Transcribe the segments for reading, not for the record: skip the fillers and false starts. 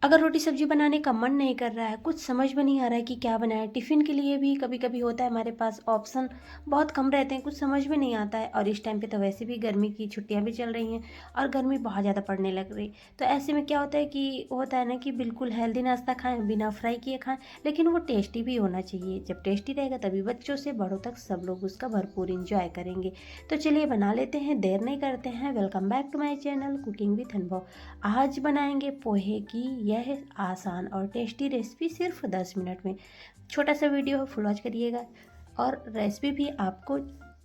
अगर रोटी सब्जी बनाने का मन नहीं कर रहा है, कुछ समझ में नहीं आ रहा है कि क्या बनाएं, टिफ़िन के लिए भी कभी कभी होता है हमारे पास ऑप्शन बहुत कम रहते हैं, कुछ समझ में नहीं आता है। और इस टाइम पे तो वैसे भी गर्मी की छुट्टियां भी चल रही हैं और गर्मी बहुत ज़्यादा पड़ने लग रही। तो ऐसे में क्या होता है कि होता है ना कि बिल्कुल हेल्दी नाश्ता खाएं, बिना फ्राई किए खाएं, लेकिन वो टेस्टी भी होना चाहिए। जब टेस्टी रहेगा तभी बच्चों से बड़ों तक सब लोग उसका भरपूर इंजॉय करेंगे। तो चलिए बना लेते हैं, देर नहीं करते हैं। Welcome back to my channel cooking with Anubhav. आज बनाएंगे पोहे की यह आसान और टेस्टी रेसिपी सिर्फ 10 मिनट में। छोटा सा वीडियो है, फुल वॉच करिएगा। और रेसिपी भी आपको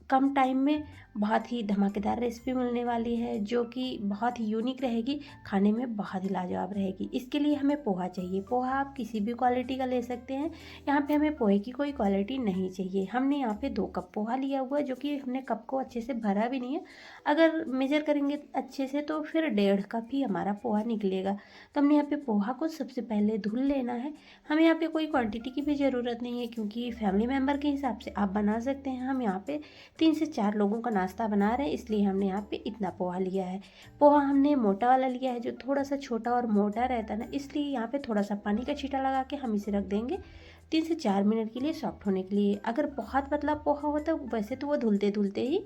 कम टाइम में बहुत ही धमाकेदार रेसिपी मिलने वाली है, जो कि बहुत ही यूनिक रहेगी, खाने में बहुत ही लाजवाब रहेगी। इसके लिए हमें पोहा चाहिए। पोहा आप किसी भी क्वालिटी का ले सकते हैं, यहाँ पे हमें पोहे की कोई क्वालिटी नहीं चाहिए। हमने यहाँ पे 2 कप पोहा लिया हुआ है, जो कि हमने कप को अच्छे से भरा भी नहीं है। अगर मेजर करेंगे अच्छे से तो फिर 1.5 कप ही हमारा पोहा निकलेगा। तो हमने यहाँ पे पोहा को सबसे पहले धुल लेना है। हमें यहाँ पे कोई क्वांटिटी की भी ज़रूरत नहीं है, क्योंकि फैमिली मेम्बर के हिसाब से आप बना सकते हैं। हम यहाँ पे 3 से 4 लोगों का नाश्ता बना रहे हैं, इसलिए हमने यहाँ पे इतना पोहा लिया है। पोहा हमने मोटा वाला लिया है, जो थोड़ा सा छोटा और मोटा रहता है ना, इसलिए यहाँ पे थोड़ा सा पानी का छींटा लगा के हम इसे रख देंगे 3 से 4 मिनट के लिए सॉफ्ट होने के लिए। अगर बहुत पतला पोहा होता है वैसे तो वो धुलते धुलते ही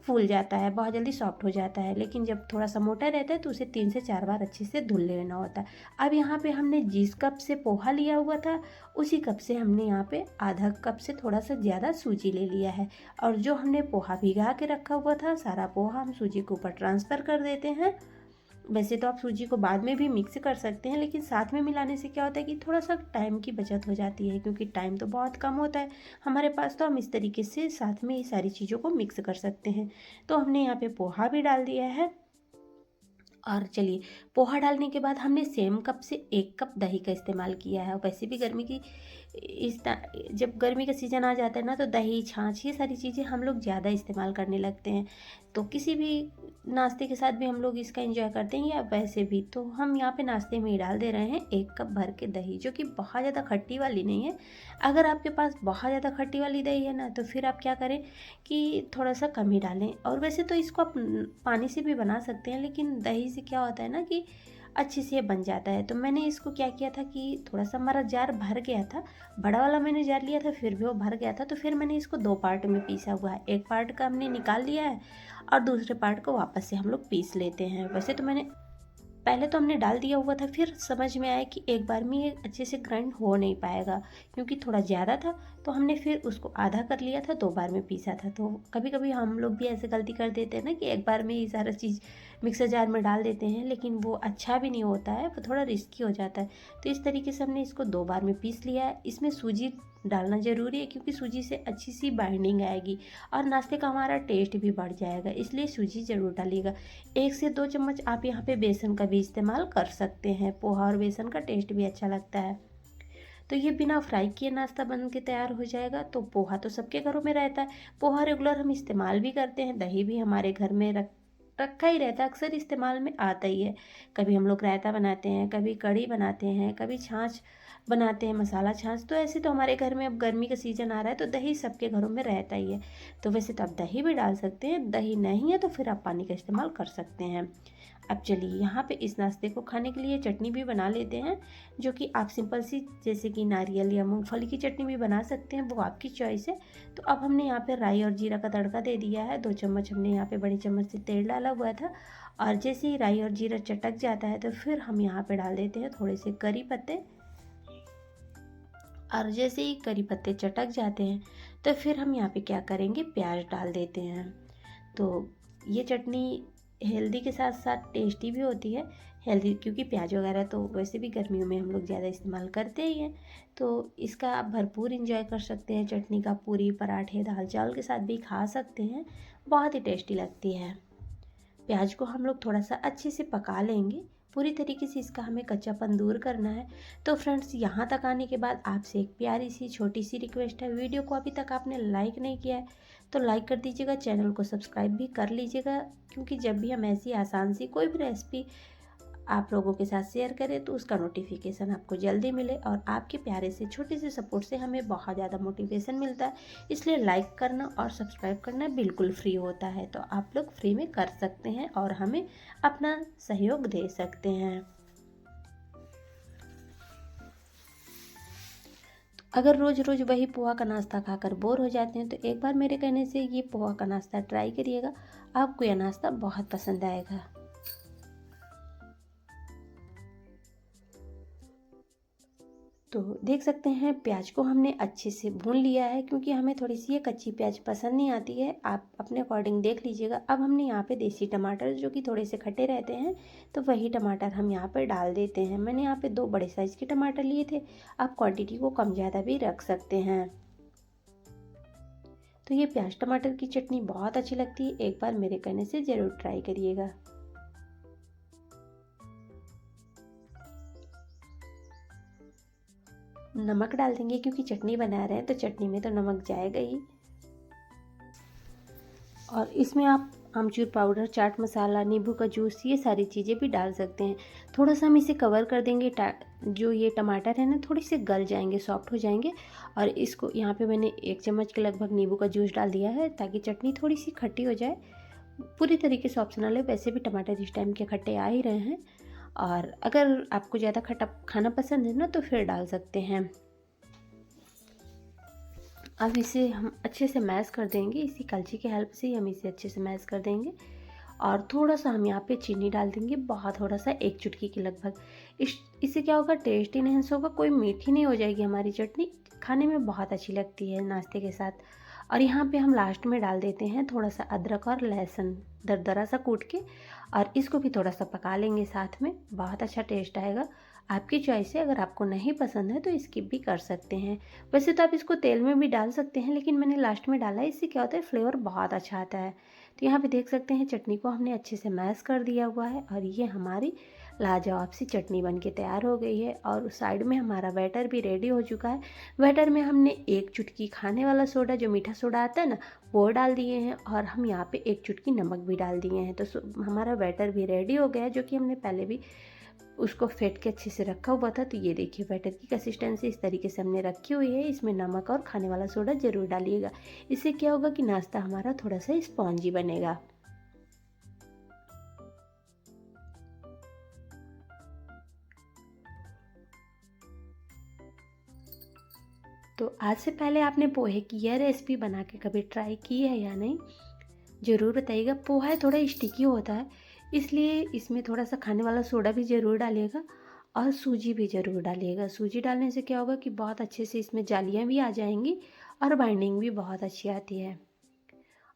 फूल जाता है, बहुत जल्दी सॉफ्ट हो जाता है, लेकिन जब थोड़ा सा मोटा रहता है तो उसे 3 से 4 बार अच्छे से धुल लेना होता है। अब यहाँ पे हमने जिस कप से पोहा लिया हुआ था, उसी कप से हमने यहाँ पे आधा कप से थोड़ा सा ज़्यादा सूजी ले लिया है। और जो हमने पोहा भिगा के रखा हुआ था, सारा पोहा हम सूजी के ऊपर ट्रांसफ़र कर देते हैं। वैसे तो आप सूजी को बाद में भी मिक्स कर सकते हैं, लेकिन साथ में मिलाने से क्या होता है कि थोड़ा सा टाइम की बचत हो जाती है, क्योंकि टाइम तो बहुत कम होता है हमारे पास। तो हम इस तरीके से साथ में ये सारी चीज़ों को मिक्स कर सकते हैं। तो हमने यहाँ पे पोहा भी डाल दिया है। और चलिए, पोहा डालने के बाद हमने सेम कप से 1 कप दही का इस्तेमाल किया है। वैसे भी गर्मी की जब गर्मी का सीज़न आ जाता है ना, तो दही छाछ ये सारी चीज़ें हम लोग ज़्यादा इस्तेमाल करने लगते हैं। तो किसी भी नाश्ते के साथ भी हम लोग इसका एंजॉय करते हैं, या वैसे भी तो हम यहाँ पे नाश्ते में ही डाल दे रहे हैं 1 कप भर के दही, जो कि बहुत ज़्यादा खट्टी वाली नहीं है। अगर आपके पास बहुत ज़्यादा खट्टी वाली दही है ना, तो फिर आप क्या करें कि थोड़ा सा कम ही डालें। और वैसे तो इसको आप पानी से भी बना सकते हैं, लेकिन दही से क्या होता है ना कि अच्छे से बन जाता है। तो मैंने इसको क्या किया था कि थोड़ा सा हमारा जार भर गया था, बड़ा वाला मैंने जार लिया था, फिर भी वो भर गया था। तो फिर मैंने इसको 2 पार्ट में पीसा हुआ है। एक पार्ट का हमने निकाल लिया है और दूसरे पार्ट को वापस से हम लोग पीस लेते हैं। वैसे तो मैंने पहले तो हमने डाल दिया हुआ था, फिर समझ में आया कि एक बार में ये अच्छे से ग्राइंड हो नहीं पाएगा, क्योंकि थोड़ा ज़्यादा था। तो हमने फिर उसको आधा कर लिया था, 2 बार में पीसा था। तो कभी कभी हम लोग भी ऐसे गलती कर देते हैं ना कि एक बार में ये सारा चीज़ मिक्सर जार में डाल देते हैं, लेकिन वो अच्छा भी नहीं होता है, वो थोड़ा रिस्की हो जाता है। तो इस तरीके से हमने इसको 2 बार में पीस लिया है। इसमें सूजी डालना ज़रूरी है, क्योंकि सूजी से अच्छी सी बाइंडिंग आएगी और नाश्ते का हमारा टेस्ट भी बढ़ जाएगा, इसलिए सूजी ज़रूर डालिएगा। 1 से 2 चम्मच आप यहाँ पे बेसन का भी इस्तेमाल कर सकते हैं। पोहा और बेसन का टेस्ट भी अच्छा लगता है। तो ये बिना फ्राई किए नाश्ता बन के तैयार हो जाएगा। तो पोहा तो सबके घरों में रहता है, पोहा रेगुलर हम इस्तेमाल भी करते हैं। दही भी हमारे घर में रखा ही रहता है, अक्सर इस्तेमाल में आता ही है। कभी हम लोग रायता बनाते हैं, कभी कढ़ी बनाते हैं, कभी छाछ बनाते हैं, मसाला छाछ। तो ऐसे तो हमारे घर में अब गर्मी का सीज़न आ रहा है, तो दही सबके घरों में रहता ही है। तो वैसे तो आप दही भी डाल सकते हैं, दही नहीं है तो फिर आप पानी का इस्तेमाल कर सकते हैं। अब चलिए, यहाँ पे इस नाश्ते को खाने के लिए चटनी भी बना लेते हैं, जो कि आप सिंपल सी जैसे कि नारियल या मूंगफली की चटनी भी बना सकते हैं, वो आपकी चॉइस है। तो अब हमने यहाँ पे राई और जीरा का तड़का दे दिया है। 2 चम्मच हमने यहाँ पे बड़ी चम्मच से तेल डाला हुआ था। और जैसे ही राई और जीरा चटक जाता है, तो फिर हम यहाँ पे डाल देते हैं थोड़े से करी पत्ते। और जैसे ही करी पत्ते चटक जाते हैं, तो फिर हम यहाँ पे क्या करेंगे, प्याज डाल देते हैं। तो ये चटनी हेल्दी के साथ साथ टेस्टी भी होती है। हेल्दी क्योंकि प्याज वगैरह तो वैसे भी गर्मियों में हम लोग ज़्यादा इस्तेमाल करते ही हैं। तो इसका आप भरपूर इंजॉय कर सकते हैं। चटनी का पूरी, पराठे, दाल चावल के साथ भी खा सकते हैं, बहुत ही टेस्टी लगती है। प्याज को हम लोग थोड़ा सा अच्छे से पका लेंगे, पूरी तरीके से इसका हमें कच्चापन दूर करना है। तो फ्रेंड्स, यहाँ तक आने के बाद आपसे एक प्यारी सी छोटी सी रिक्वेस्ट है। वीडियो को अभी तक आपने लाइक नहीं किया है तो लाइक कर दीजिएगा, चैनल को सब्सक्राइब भी कर लीजिएगा, क्योंकि जब भी हम ऐसी आसान सी कोई भी रेसिपी आप लोगों के साथ शेयर करें तो उसका नोटिफिकेशन आपको जल्दी मिले। और आपके प्यारे से छोटे से सपोर्ट से हमें बहुत ज़्यादा मोटिवेशन मिलता है। इसलिए लाइक करना और सब्सक्राइब करना बिल्कुल फ्री होता है, तो आप लोग फ्री में कर सकते हैं और हमें अपना सहयोग दे सकते हैं। अगर रोज़ रोज़ वही पोहा का नाश्ता खाकर बोर हो जाते हैं तो एक बार मेरे कहने से ये पोहा का नाश्ता ट्राई करिएगा। आपको यह नाश्ता बहुत पसंद आएगा। तो देख सकते हैं प्याज को हमने अच्छे से भून लिया है, क्योंकि हमें थोड़ी सी ये कच्ची प्याज पसंद नहीं आती है। आप अपने अकॉर्डिंग देख लीजिएगा। अब हमने यहाँ पे देसी टमाटर जो कि थोड़े से खट्टे रहते हैं, तो वही टमाटर हम यहाँ पे डाल देते हैं। मैंने यहाँ पे 2 बड़े साइज़ के टमाटर लिए थे। आप क्वांटिटी को कम ज़्यादा भी रख सकते हैं। तो ये प्याज टमाटर की चटनी बहुत अच्छी लगती है। एक बार मेरे कहने से ज़रूर ट्राई करिएगा। नमक डाल देंगे, क्योंकि चटनी बना रहे हैं तो चटनी में तो नमक जाएगा ही। और इसमें आप आमचूर पाउडर, चाट मसाला, नींबू का जूस, ये सारी चीज़ें भी डाल सकते हैं। थोड़ा सा हम इसे कवर कर देंगे। जो ये टमाटर है ना, थोड़े से गल जाएंगे, सॉफ्ट हो जाएंगे। और इसको यहाँ पे मैंने 1 चम्मच के लगभग नींबू का जूस डाल दिया है, ताकि चटनी थोड़ी सी खट्टी हो जाए। पूरी तरीके से ऑप्शनल है, वैसे भी टमाटर इस टाइम के खट्टे आ ही रहे हैं। और अगर आपको ज़्यादा खट्टा खाना पसंद है ना, तो फिर डाल सकते हैं। अब इसे हम अच्छे से मैश कर देंगे। इसी कलछी की हेल्प से ही हम इसे अच्छे से मैश कर देंगे। और थोड़ा सा हम यहाँ पे चीनी डाल देंगे, बहुत थोड़ा सा, 1 चुटकी के लगभग। इससे क्या होगा, टेस्ट इनहेंस होगा। कोई मीठी नहीं हो जाएगी हमारी चटनी, खाने में बहुत अच्छी लगती है नाश्ते के साथ। और यहाँ पे हम लास्ट में डाल देते हैं थोड़ा सा अदरक और लहसुन दरदरा सा कूट के, और इसको भी थोड़ा सा पका लेंगे साथ में। बहुत अच्छा टेस्ट आएगा। आपकी चॉइस है, अगर आपको नहीं पसंद है तो स्किप भी कर सकते हैं। वैसे तो आप इसको तेल में भी डाल सकते हैं, लेकिन मैंने लास्ट में डाला है। इससे क्या होता है, फ्लेवर बहुत अच्छा आता है। तो यहाँ पे देख सकते हैं चटनी को हमने अच्छे से मैश कर दिया हुआ है, और ये हमारी लाजवाब सी चटनी बन के तैयार हो गई है। और उस साइड में हमारा बैटर भी रेडी हो चुका है। बैटर में हमने 1 चुटकी खाने वाला सोडा, जो मीठा सोडा आता है ना, वो डाल दिए हैं। और हम यहाँ पे 1 चुटकी नमक भी डाल दिए हैं। तो हमारा बैटर भी रेडी हो गया है, जो कि हमने पहले भी उसको फेंट के अच्छे से रखा हुआ था। तो ये देखिए बैटर की कंसिस्टेंसी इस तरीके से हमने रखी हुई है। इसमें नमक और खाने वाला सोडा ज़रूर डालिएगा। इससे क्या होगा कि नाश्ता हमारा थोड़ा सा स्पॉन्जी बनेगा। तो आज से पहले आपने पोहे की यह रेसिपी बना के कभी ट्राई की है या नहीं, ज़रूर बताइएगा। पोहा थोड़ा स्टिकी होता है, इसलिए इसमें थोड़ा सा खाने वाला सोडा भी ज़रूर डालिएगा, और सूजी भी ज़रूर डालिएगा। सूजी डालने से क्या होगा कि बहुत अच्छे से इसमें जालियाँ भी आ जाएंगी, और बाइंडिंग भी बहुत अच्छी आती है।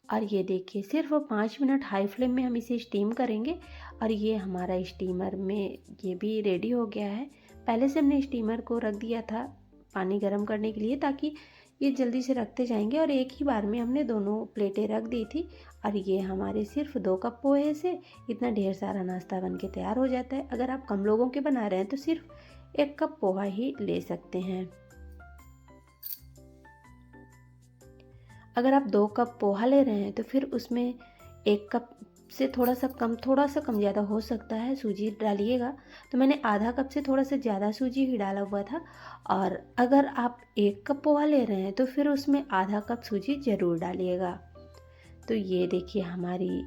और ये देखिए, सिर्फ 5 मिनट हाई फ्लेम में हम इसे स्टीम करेंगे। और ये हमारा स्टीमर में ये भी रेडी हो गया है। पहले से हमने स्टीमर को रख दिया था पानी गर्म करने के लिए, ताकि ये जल्दी से रखते जाएंगे। और एक ही बार में हमने दोनों प्लेटें रख दी थी। और ये हमारे सिर्फ 2 कप पोहे से इतना ढेर सारा नाश्ता बन के तैयार हो जाता है। अगर आप कम लोगों के बना रहे हैं तो सिर्फ 1 कप पोहा ही ले सकते हैं। अगर आप 2 कप पोहा ले रहे हैं तो फिर उसमें 1 कप से थोड़ा सा कम ज़्यादा हो सकता है सूजी डालिएगा। तो मैंने आधा कप से थोड़ा सा ज़्यादा सूजी ही डाला हुआ था। और अगर आप 1 कप पोहा ले रहे हैं तो फिर उसमें आधा कप सूजी ज़रूर डालिएगा। तो ये देखिए हमारी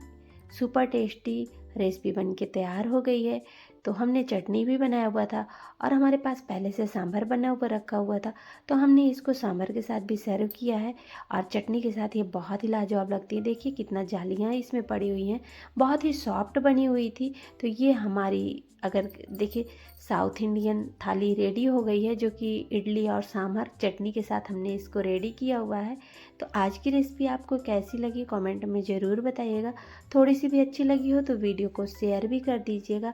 सुपर टेस्टी रेसिपी बन के तैयार हो गई है। तो हमने चटनी भी बनाया हुआ था, और हमारे पास पहले से सांभर बना हुआ रखा हुआ था। तो हमने इसको सांभर के साथ भी सर्व किया है, और चटनी के साथ ये बहुत ही लाजवाब लगती है। देखिए कितना जालियाँ इसमें पड़ी हुई हैं, बहुत ही सॉफ्ट बनी हुई थी। तो ये हमारी, अगर देखिए, साउथ इंडियन थाली रेडी हो गई है, जो कि इडली और सांभर चटनी के साथ हमने इसको रेडी किया हुआ है। तो आज की रेसिपी आपको कैसी लगी कमेंट में ज़रूर बताइएगा। थोड़ी सी भी अच्छी लगी हो तो वीडियो को शेयर भी कर दीजिएगा।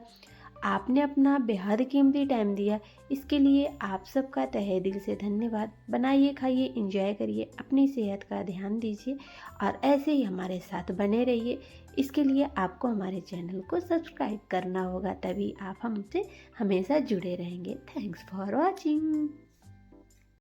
आपने अपना बेहद कीमती टाइम दिया, इसके लिए आप सबका तहे दिल से धन्यवाद। बनाइए, खाइए, एंजॉय करिए, अपनी सेहत का ध्यान दीजिए, और ऐसे ही हमारे साथ बने रहिए। इसके लिए आपको हमारे चैनल को सब्सक्राइब करना होगा, तभी आप हमसे हमेशा जुड़े रहेंगे। Thanks for watching.